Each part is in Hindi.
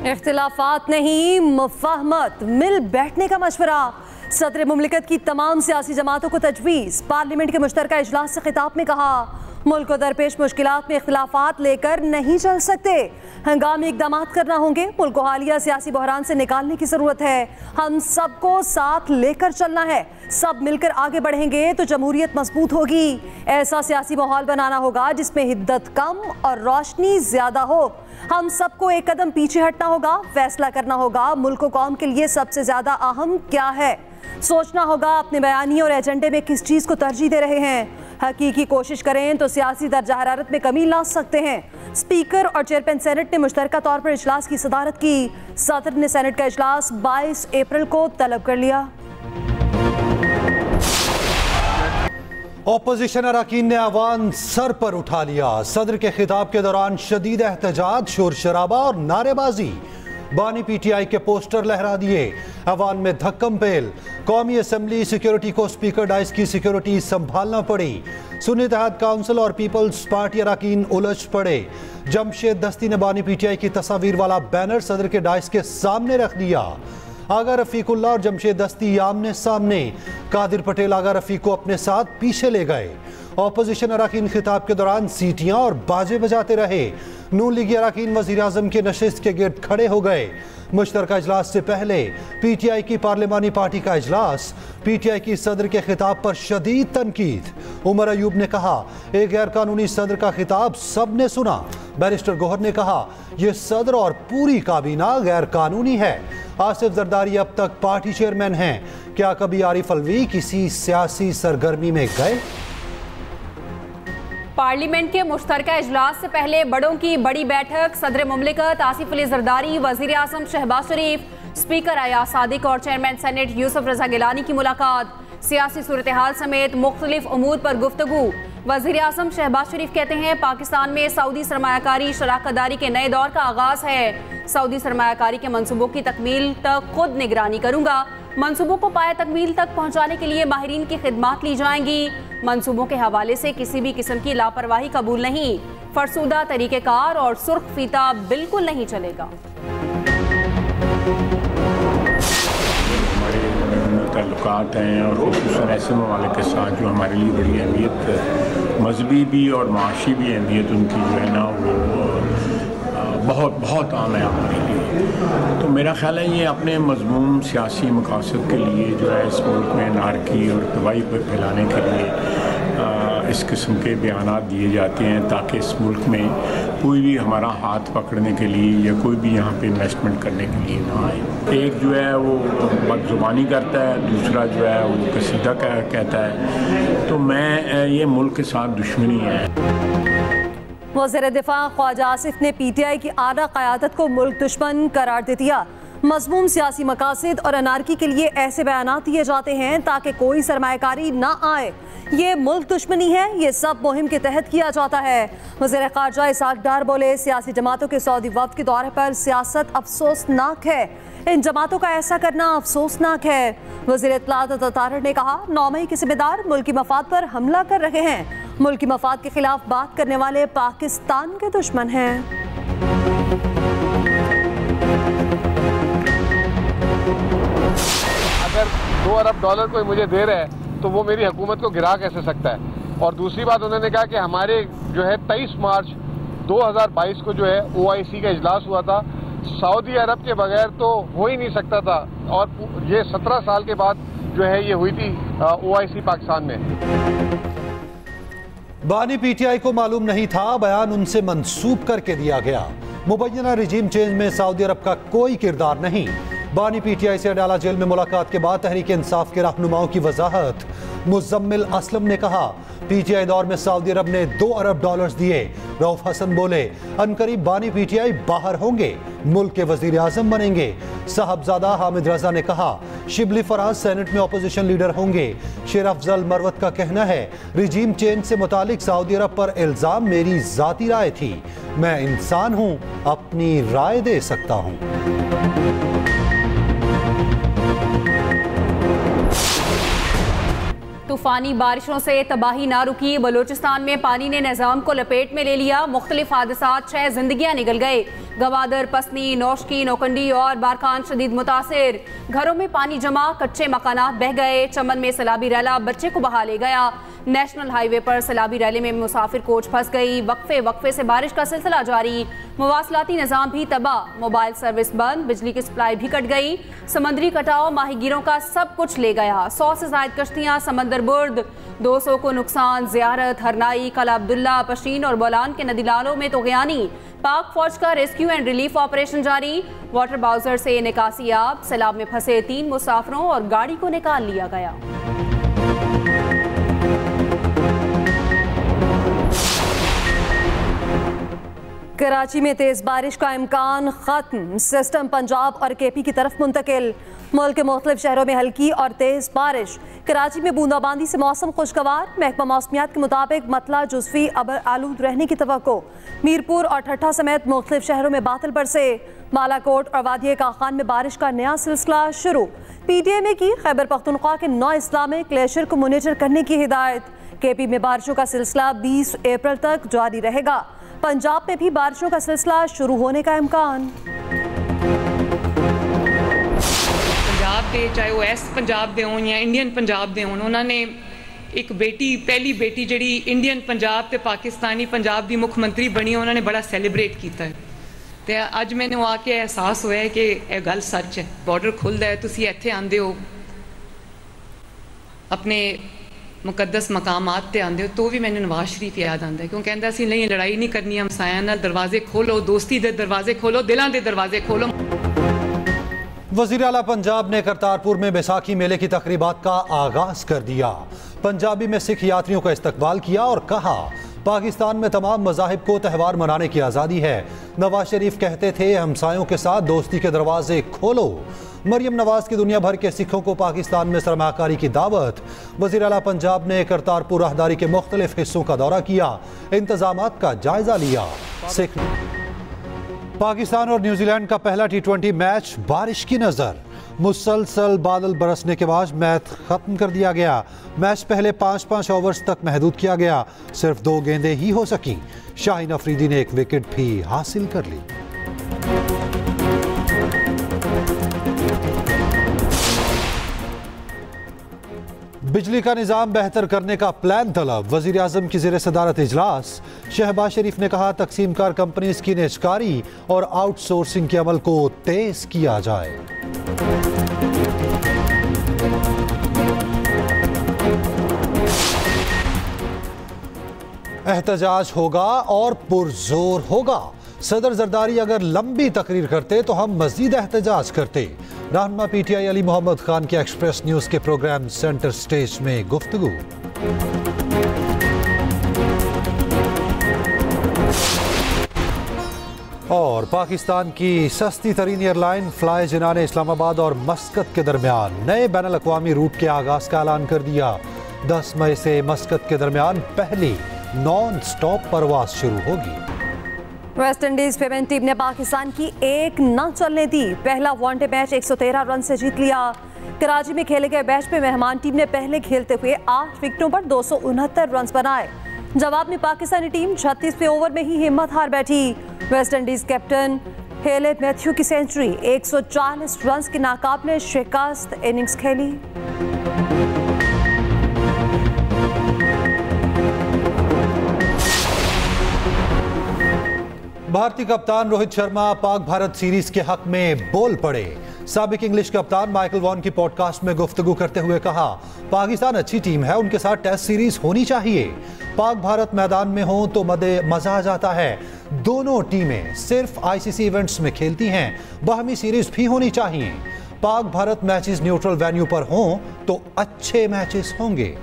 इख्तिलाफात नहीं, मुफाहमत, मिल बैठने का मशवरा। सदर मुमलिकत की तमाम सियासी जमातों को तजवीज़। पार्लियामेंट के मुश्तरका इजलास से खिताब में कहा, मुल्क को दरपेश मुश्किलात में इख्तिलाफात लेकर नहीं चल सकते, हंगामी इकदाम करना होंगे। मुल्क को हालिया सियासी बहरान से निकालने की ज़रूरत है। हम सबको साथ लेकर चलना है। सब मिलकर आगे बढ़ेंगे तो जमहूरियत मजबूत होगी। ऐसा सियासी माहौल बनाना होगा जिसमें हिद्दत कम और रोशनी ज़्यादा हो। हम सबको एक कदम पीछे हटना होगा, फैसला करना होगा मुल्क कौम के लिए सबसे ज़्यादा अहम क्या है। सोचना होगा अपने बयानी और एजेंडे में किस चीज़ को तरजीह दे रहे हैं। हकीकी कोशिश करें तो सियासी दर्जा हरारत में कमी ला सकते हैं। स्पीकर और चेयरमैन सेनेट ने मुश्तरका तौर पर इजलास की सदारत की। सदर ने सेनेट का इजलास 22 अप्रैल को तलब कर लिया। ऑपोजिशन अरकान ने अवान सर पर उठा लिया। सदर के खिताब के दौरान शदीद एहतजाज, शोर शराबा और नारेबाजी। बानी पीटीआई के पोस्टर लहरा दिए। अवान में धक्कम पेल। कौमी असम्बली सिक्योरिटी को स्पीकर डाइस की सिक्योरिटी संभालना पड़ी। सुन्नी इत्तेहाद काउंसिल और पीपल्स पार्टी अरकान उलझ पड़े। जमशेद दस्ती ने बानी पीटीआई की तस्वीर वाला बैनर सदर के डाइस के सामने रख दिया। आगा रफीकुल्लाह और जमशेद दस्ती आमने सामने। कादिर पटेल आगा रफीक को अपने साथ पीछे ले गए। ऑपोजिशन अरकान खिताब के दौरान सीटियां और बाजे बजाते रहे। नून लीगी अरकान वज़ीर आज़म के नशिस्त के गिर्द खड़े हो गए। मुश्तरका इजलास से पहले पीटीआई की पार्लिमानी पार्टी का इजलास। पीटीआई की सदर के खिताब पर शदीद तनकीद। उमर अयूब ने कहा, एक गैर कानूनी सदर का खिताब सब ने सुना। बैरिस्टर गौहर ने कहा, यह सदर और पूरी काबीना गैर कानूनी है। आसिफ जरदारी अब तक पार्टी चेयरमैन हैं। क्या कभी आरिफ अलवी किसी सियासी सरगर्मी में गए? पार्लियामेंट के मुश्तरका इजलास से पहले बड़ों की बड़ी बैठक। सदर मुमलिकत आसिफ अली जरदारी, वज़ीर आज़म शहबाज शरीफ, स्पीकर अयाज सादिक और चेयरमैन सेनेट यूसुफ रजा गिलानी की मुलाकात। सियासी सूरत हाल समेत मुख्तलिफ उमूर पर गुफ्तगू। वज़ीर आज़म शहबाज शरीफ कहते हैं, पाकिस्तान में सऊदी सरमायाकारी शराकतदारी के नए दौर का आगाज़ है। सऊदी सरमायाकारी के मनसूबों की तकमील तक खुद निगरानी करूँगा। मनसूबों को पाया तकमील तक पहुँचाने के लिए माहिरीन की खिदमात ली जाएंगी। मनसूबों के हवाले से किसी भी किस्म की लापरवाही कबूल नहीं। फरसूदा तरीक़ेकार और सुर्ख फीता बिल्कुल नहीं चलेगा। ताल्लुकात हैं और ख़ुसूसन ऐसे ममालिक के साथ जो हमारे लिए बड़ी अहमियत, मजहबी भी और माशी भी अहमियत उनकी जो है ना वो बहुत बहुत आम है हमारे लिए। तो मेरा ख्याल है ये अपने मजमूम सियासी मकासद के लिए जो है इस मुल्क में नारकी और तबाही पर फैलाने के लिए इस किस्म के बयानात दिए जाते हैं ताकि इस मुल्क में कोई भी हमारा हाथ पकड़ने के लिए या कोई भी यहाँ पे इन्वेस्टमेंट करने के लिए ना आए। एक जो है वो बदजुबानी करता है, दूसरा जो है वो कसीदा कहता है। तो मैं ये मुल्क के साथ दुश्मनी है। वज़ीर दिफा ख्वाजा आसिफ ने पीटीआई की आला क़यादत को मुल्क दुश्मन करार दे दिया। मज़मूम सियासी मकासद और अनारकी के लिए ऐसे बयानात दिए जाते हैं ताकि कोई सरमायाकारी ना आए। ये मुल्क दुश्मनी है, ये सब मुहिम के तहत किया जाता है। वज़ीर ख़ारजा इसहाक़ डार बोले, सियासी जमातों के सऊदी वफ़द के दौरे पर सियासत अफसोसनाक है। इन जमातों का ऐसा करना अफसोसनाक है। वज़ीर इत्तलात तारड़ ने कहा, 9 मई के ज़िम्मेदार मुल्की मफाद पर हमला कर रहे हैं। मुल्की मफाद के खिलाफ बात करने वाले पाकिस्तान के दुश्मन हैं। अगर $2 अरब कोई मुझे दे रहा है तो वो मेरी हुकूमत को गिरा कैसे सकता है। और दूसरी बात उन्होंने कहा कि हमारे जो है 23 मार्च 2022 को जो है OIC का इजलास हुआ था, सऊदी अरब के बगैर तो हो ही नहीं सकता था। और ये 17 साल के बाद जो है ये हुई थी OIC पाकिस्तान में। बानी पीटीआई को मालूम नहीं था, बयान उनसे मंसूब करके दिया गया। मुबैना रिजीम चेंज में सऊदी अरब का कोई किरदार नहीं। बानी पीटीआई से अडाला जेल में मुलाकात के बाद तहरीक इंसाफ के रहनुमाओं की वजाहत। मुजम्मिल असलम ने कहा, पीटीआई दौर में सऊदी अरब ने $2 अरब दिए। रऊफ हसन बोले, अनकरीब बानी पीटीआई बाहर होंगे, मुल्क के वजीर आजम बनेंगे। साहबजादा हामिद रजा ने कहा, शिबली फराज सेनेट में अपोजिशन लीडर होंगे। शेर अफजल मरवत का कहना है, रिजीम चेंज से मुतालिक सऊदी अरब पर इल्जाम मेरी जाती राय थी। मैं इंसान हूं, अपनी राय दे सकता हूं। तूफानी बारिशों से तबाही ना रुकी, बलूचिस्तान में पानी ने निज़ाम को लपेट में ले लिया। मुख्तलिफ हादसात, 6 जिंदगियां निकल गए। गवादर, पसनी, नौशकी, नौकंडी और बारखान शदीद मुतासिर। घरों में पानी जमा, कच्चे मकानात बह गए। चमन में सैलाबी रैला बच्चे को बहा ले गया। नेशनल हाईवे पर सैलाबी रैले में मुसाफिर कोच फंस गई। वक्फे से बारिश का सिलसिला जारी, मवासलाती निज़ाम भी तबाह। मोबाइल सर्विस बंद, बिजली की सप्लाई भी कट गई। समंदरी कटाव माहीगीरों का सब कुछ ले गया। 100 से ज़ायद कश्तियाँ समंदर बुर्द, 200 को नुकसान। ज़ियारत, हरनाई, कला अब्दुल्ला, पशीन और बोलान के नदी नालों में तोग़यानी। पाक फौज का रेस्क्यू एंड रिलीफ ऑपरेशन जारी। वाटर बाउजर से निकासी आब। सैलाब में फंसे 3 मुसाफिरों और गाड़ी को निकाल लिया गया। कराची में तेज बारिश का इम्कान खत्म, सिस्टम पंजाब और केपी की तरफ मुंतकिल। मुल्क के मुख्तलिफ शहरों में हल्की और तेज बारिश। कराची में बूंदाबांदी से मौसम खुशगवार। महकमा मौसमियात के मुताबिक मतला जुज़वी आलूद रहने की तवक्को। मीरपुर और ठट्ठा समेत मुख्तलिफ शहरों में बादल बरसे। बालाकोट और वादिया काखान में बारिश का नया सिलसिला शुरू। PTI की खैबर पख्तूनख्वा के 9 इस्लामिक ग्लेशियर को मॉनिटर करने की हिदायत। केपी में बारिशों का सिलसिला 20 अप्रैल तक जारी रहेगा। पंजाब में भी बारिशों का सिलसिला शुरू होने का इम्कान। पंजाब के, चाहे वो पंजाब दे होन या इंडियन पंजाब दे होन, उन्होंने एक बेटी, पहली बेटी जिहड़ी इंडियन पंजाब ते पाकिस्तानी पंजाब दी मुख्यमंत्री बनी, उन्होंने बड़ा सैलीब्रेट किया है। तो अज मैंने आके एहसास होया कि यह गल सच है। बॉर्डर खुलदा है, तुसीं इत्थे आंदे हो, अपने मुकद्दस मकामात ते आंदे हो, तो भी मैंने नवाज शरीफ याद आंदा है, क्योंकि कहंदा सी नहीं लड़ाई नहीं करनी, हमसायां नाल दरवाजे खोलो, दोस्ती दे दरवाजे खोलो, दिलां दे दरवाजे खोलो। वज़ीर आला पंजाब ने करतारपुर में बैसाखी मेले की तकरीबात का आगाज कर दिया। पंजाबी में सिख यात्रियों का इस्तकबाल किया और कहा पाकिस्तान में तमाम मज़ाहिब को त्यौहार मनाने की आज़ादी है। नवाज शरीफ कहते थे हमसायों के साथ दोस्ती के दरवाजे खोलो। मरियम नवाज की दुनिया भर के सिखों को पाकिस्तान में सरमाकारी की दावत। वज़ीर आला पंजाब ने करतारपुर राहदारी के मुख्तलिफ हिस्सों का दौरा किया, इंतजामात का जायजा लिया। सिख पाकिस्तान और न्यूजीलैंड का पहला T20 मैच बारिश की नजर। मुसलसल बादल बरसने के बाद मैच खत्म कर दिया गया। मैच पहले 5-5 ओवर्स तक महदूद किया गया। सिर्फ 2 गेंदें ही हो सकी। शाहीन अफरीदी ने 1 विकेट भी हासिल कर ली। बिजली का निज़ाम बेहतर करने का प्लान तलब। वज़ीर आज़म की ज़ेर सदारत इजलास। शहबाज शरीफ ने कहा तकसीम कार कंपनीज की निजकारी और आउटसोर्सिंग के अमल को तेज किया जाए। एहतजाज होगा और पुरजोर होगा। सदर जरदारी अगर लंबी तकरीर करते तो हम मजीद एहतजाज करते। रहनुमा PTI अली मोहम्मद खान के एक्सप्रेस न्यूज के प्रोग्राम सेंटर स्टेज में गुफ्तगू। और पाकिस्तान की सस्ती तरीन एयरलाइन फ्लाई जिना ने इस्लामाबाद और मस्कत के दरमियान नए बैनुल अक़वामी रूट के आगाज का ऐलान कर दिया। 10 मई से मस्कत के दरमियान पहली नॉन स्टॉप परवाज शुरू होगी। वेस्ट इंडीज विमेन टीम ने पाकिस्तान की एक न चलने दी। पहला वनडे मैच 113 रन से जीत लिया। कराची में खेले गए मैच में मेहमान टीम ने पहले खेलते हुए 8 विकेटों पर 269 रन बनाए। जवाब में पाकिस्तानी टीम 36वें ओवर में ही हिम्मत हार बैठी। वेस्ट इंडीज कैप्टन हेले मैथ्यू की सेंचुरी, 140 रन की नाकाबिले शिकस्त इनिंग्स खेली। भारतीय कप्तान रोहित शर्मा पाक भारत सीरीज के हक में बोल पड़े। साबिक इंग्लिश कप्तान माइकल वॉन की पॉडकास्ट में गुफ्तगू करते हुए कहा पाकिस्तान अच्छी टीम है, उनके साथ टेस्ट सीरीज होनी चाहिए। पाक भारत मैदान में हो तो मजा आ जाता है। दोनों टीमें सिर्फ ICC इवेंट्स में खेलती हैं, बाहमी सीरीज भी होनी चाहिए। Pak Bharat matches neutral venue पर हों तो अच्छे मैचेस होंगे।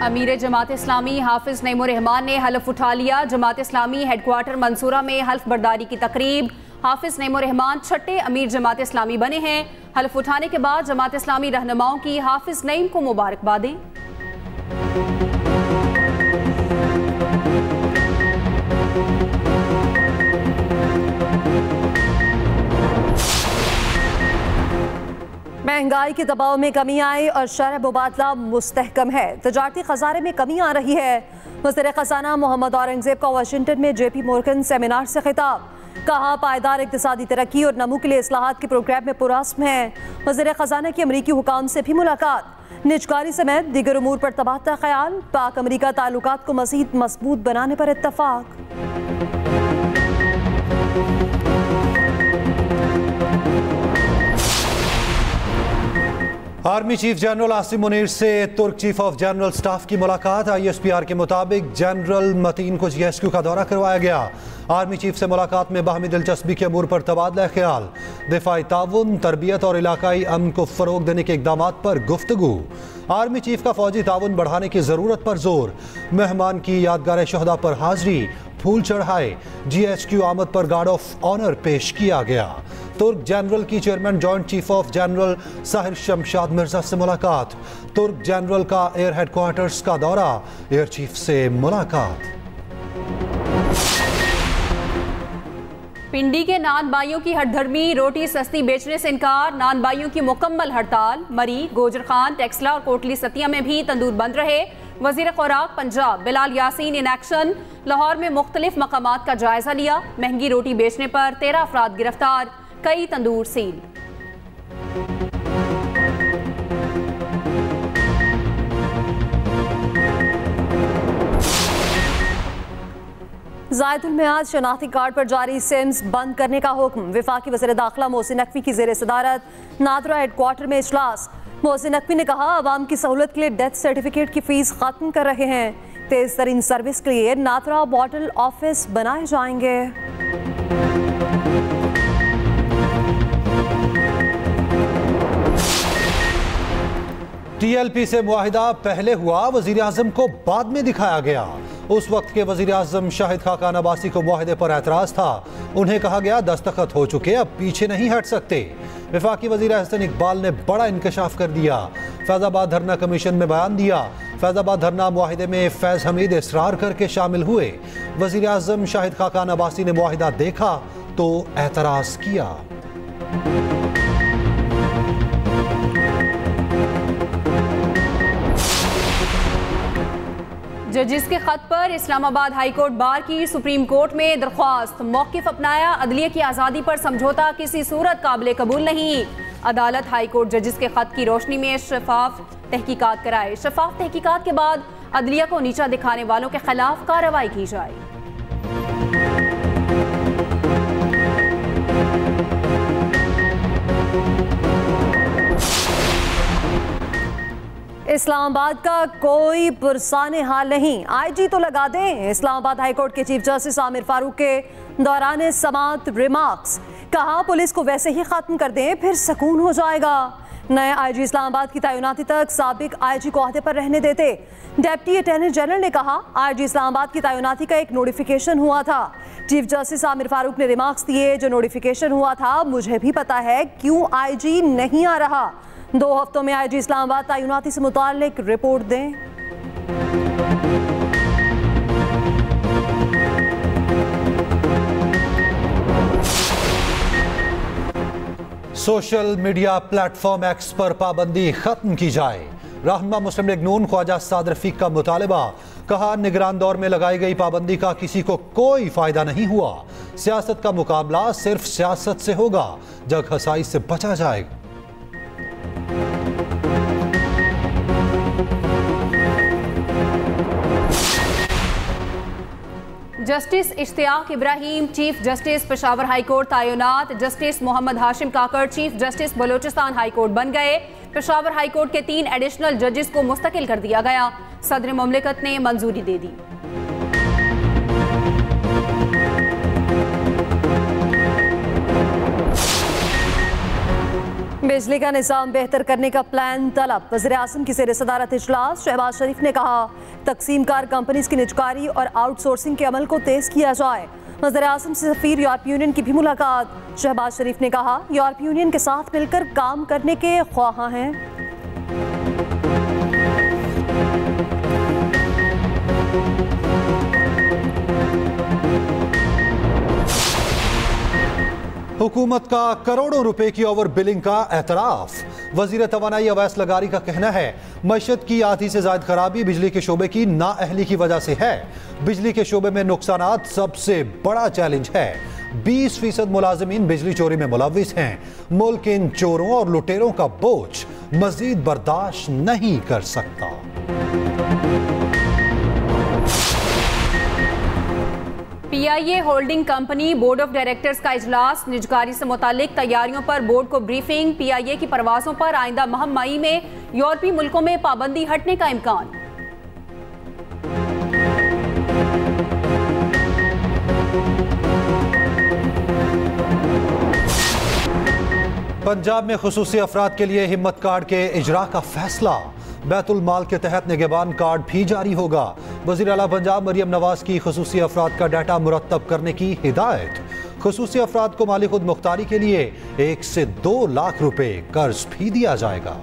अमीर जमात इस्लामी हाफिज नईमुर रहमान ने हल्फ उठा लिया। जमात इस्लामी हेडक्वार्टर मंसूरा में हल्फ बर्दारी की तकरीब। हाफिज नईमुर रहमान 6ठे अमीर जमात इस्लामी बने हैं। हल्फ उठाने के बाद जमात इस्लामी रहनुमाओं की हाफिज नईम को मुबारकबादें। महंगाई के दबाव में कमी आई और शरह मुबादला मुस्तहकम है। तजारती खजाने में कमी आ रही है। वज़ीर खजाना मोहम्मद औरंगजेब का वाशिंगटन में JP मोर्गन सेमिनार से खिताब। कहा पायदार इक़्तिसादी तरक्की और नमू के लिए इस्लाहात के प्रोग्राम में पुरअज़्म है। वज़ीर खजाना की अमरीकी हुकाम से भी मुलाकात। निजकारी समेत दीगर उमूर पर तबादला ख्याल। पाक अमरीका ताल्लुकात को मज़ीद मजबूत बनाने पर इत्तफाक। Army chief general Asim Munir से तुर्क चीफ ऑफ जनरल स्टाफ की मुलाकात। ISPR के मुताबिक जनरल मतीन को GSQ का दौरा करवाया गया। आर्मी चीफ से मुलाकात में बाहमी दिलचस्पी के अमूर पर तबादला ख्याल, दिफाई ताउन, तरबियत और इलाकाई अमन को फरोग देने के इकदाम पर गुफ्तगू। आर्मी चीफ का फौजी ताउन बढ़ाने की जरूरत पर जोर। मेहमान की यादगार शहदा पर हाजिरी, फूल चढ़ाए। GHQ आमद पर गार्ड ऑफ ऑनर पेश किया गया। तुर्क जनरल की chairman joint chief of general Sahir Shamshad Mirza से मुलाकात। तुर्क जनरल का एयर हेडक्वार्टर्स का दौरा, एयर चीफ से मुलाकात। पिंडी के नान बाइयों की हटधर्मी, रोटी सस्ती बेचने से इनकार। नान बाइयों की मुकम्मल हड़ताल। मरी, गोजर खान, टेक्सला और कोटली सतिया में भी तंदूर बंद रहे। वजीर खुराक पंजाब बिलाल यासीन इन एक्शन। लाहौर में मुख्तलिफ मकामात का जायजा लिया। महंगी रोटी बेचने पर 13 अफराद गिरफ्तार, कई तंदूर सील। ज़ायदुल मियाद शनाख्ती कार्ड पर जारी सिम्स बंद करने का हुक्म। वफाकी वज़ीर दाखिला मोहसिन नकवी की ज़ेर सदारत नादरा हेडक्वार्टर में इजलास। मोहसिन नकवी ने कहा आवाम की सहूलत के लिए डेथ सर्टिफिकेट की फीस खत्म कर रहे हैं। तेज तरीन सर्विस के लिए नादरा बॉटल ऑफिस बनाए जाएंगे। TLP से मुआहिदा पहले हुआ, वजीर आजम को बाद में दिखाया गया। उस वक्त के वजीर आजम शाहिद खाकान अब्बासी को मुआहिदे पर एतराज था। उन्हें कहा गया दस्तखत हो चुके, अब पीछे नहीं हट सकते। वफाकी वजीर अहसन इकबाल ने बड़ा इंकशाफ कर दिया। फैजाबाद धरना कमीशन में बयान दिया। फैजाबाद धरना मुआहिदे में फैज हमीद इसरार करके शामिल हुए। वजीर आजम शाहिद खाकान अब्बासी ने मुआहिदा देखा तो एतराज किया। जजिस के खत पर इस्लामाबाद हाई कोर्ट बार की सुप्रीम कोर्ट में दरख्वास्त। मौकिफ अपनाया, अदलिया की आज़ादी पर समझौता किसी सूरत काबिल कबूल नहीं। अदालत हाई कोर्ट जजिस के खत की रोशनी में शफाफ तहकीकात कराए। शफाफ तहकीकात के बाद अदलिया को नीचा दिखाने वालों के खिलाफ कार्रवाई की जाए। इस्लामाबाद का कोई पुरसाने हाल नहीं, IG तो लगा दें। इस्लामाबाद हाई कोर्ट के चीफ जस्टिस आमिर फारूक के दौरान समाअत रिमार्क्स। कहा पुलिस को वैसे ही खत्म कर दें, फिर सुकून हो जाएगा। नए IG इस्लामाबाद की तैनाती तक साबिक IG को अहदे पर रहने देते। डेप्टी अटॉर्नी जनरल ने कहा IG इस्लामाबाद की तैनाती का एक नोटिफिकेशन हुआ था। चीफ जस्टिस आमिर फारूक ने रिमार्क्स दिए, जो नोटिफिकेशन हुआ था मुझे भी पता है क्यों IG नहीं आ रहा। 2 हफ्तों में IG इस्लामाबाद तैनाती से मुताल्लिक रिपोर्ट दें। सोशल मीडिया प्लेटफॉर्म X पर पाबंदी खत्म की जाए। रहनुमा मुस्लिम लीग नून ख्वाजा साद रफीक का मुतालबा। कहा निगरान दौर में लगाई गई पाबंदी का किसी को कोई फायदा नहीं हुआ। सियासत का मुकाबला सिर्फ सियासत से होगा, जग हसाई से बचा जाएगा। Justice Ishtiaq Ibrahim chief justice Peshawar high court तैनात। Justice Mohammad Hashim Kakar chief justice Balochistan high court बन गए। पेशावर हाई कोर्ट के 3 एडिशनल जजेस को मुस्तकिल कर दिया गया। सदर मुमलिकत ने मंजूरी दे दी। बिजली का निज़ाम बेहतर करने का प्लान तलब। वज़ीर आज़म की ज़ेर सदारत इजलास। शहबाज शरीफ ने कहा तकसीम कार कंपनीज की निजकारी और आउटसोर्सिंग के अमल को तेज़ किया जाए। वज़ीर आज़म से सफ़ीर यूरोपीय यूनियन की भी मुलाकात। शहबाज शरीफ ने कहा यूरोपीय यूनियन के साथ मिलकर काम करने के ख्वाहां हैं। हुकूमत का करोड़ों रुपए की ओवर बिलिंग का एतराफ। वजीर तवानाई अवैस लगारी का कहना है मईशत की आधी से ज्यादा खराबी बिजली के शोबे की नाअहली की वजह से है। बिजली के शोबे में नुकसानात सबसे बड़ा चैलेंज है। 20% मुलाजिमीन बिजली चोरी में मुलविस हैं। मुल्क इन चोरों और लुटेरों का बोझ मजीद बर्दाश्त नहीं कर सकता। PIA holding company board of directors का इजलास, निजकारी से मुतालिक तैयारियों पर बोर्ड को ब्रीफिंग। PIA की परवाजों पर आइंदा माह मई में यूरोपीय मुल्कों में पाबंदी हटने का इम्कान। पंजाब में खुसूसी अफराद के लिए हिम्मत कार्ड के इजरा का फैसला। बैतुल माल के तहत निगहबान कार्ड भी जारी होगा। वज़ीर आला पंजाब मरियम नवाज की खुसूसी अफराद का डाटा मुरत्तब करने की हिदायत। खुसूसी अफराद को माली खुद मुख्तारी के लिए 1 से 2 लाख रुपए कर्ज भी दिया जाएगा।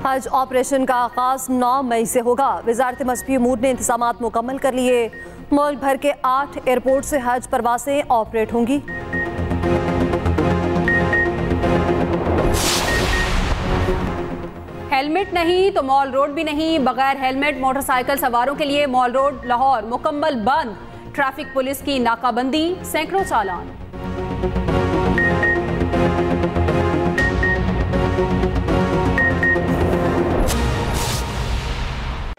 हज ऑपरेशन का आगाज 9 मई से होगा। वजारत मजहबी उमूर ने इंतजामात मुकम्मल कर लिए। मुल्क भर के 8 एयरपोर्ट से हज परवासें ऑपरेट होंगी। हेलमेट नहीं तो मॉल रोड भी नहीं। बगैर हेलमेट मोटरसाइकिल सवारों के लिए मॉल रोड लाहौर मुकम्मल बंद। ट्रैफिक पुलिस की नाकाबंदी, सैकड़ों चालान।